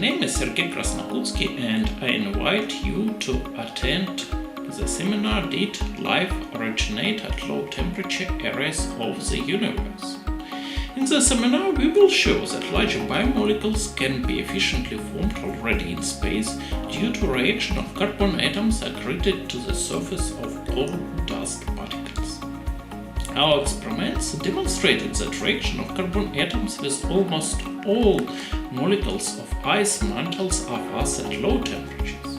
name is Serge Krasnokutski and I invite you to attend the seminar Did Life Originate at Low Temperature Areas of the Universe? In the seminar we will show that larger biomolecules can be efficiently formed already in space due to reaction of carbon atoms accreted to the surface of global dust particles. Our experiments demonstrated that reaction of carbon atoms with almost all molecules of ice mantles are fast at low temperatures.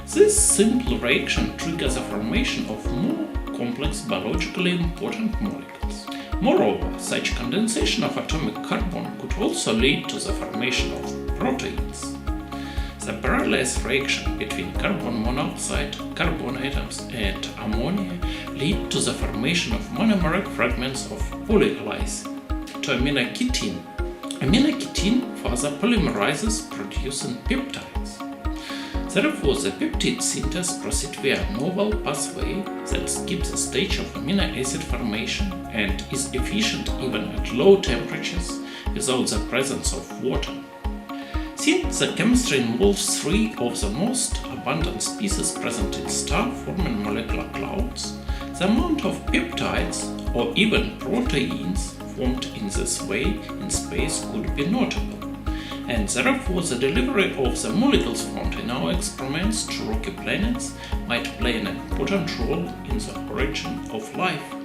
This simple reaction triggers the formation of more complex biologically important molecules. Moreover, such condensation of atomic carbon could also lead to the formation of proteins. The peerless reaction between carbon monoxide, carbon atoms, and ammonia lead to the formation of monomeric fragments of polylysine to aminoketene. Aminoketene further polymerizes, producing peptides. Therefore, the peptide synthesis proceeds via a novel pathway that skips the stage of amino acid formation and is efficient even at low temperatures without the presence of water. Since the chemistry involves three of the most abundant species present in star-forming molecular clouds, the amount of peptides or even proteins formed in this way in space could be notable, and therefore the delivery of the molecules found in our experiments to rocky planets might play an important role in the origin of life.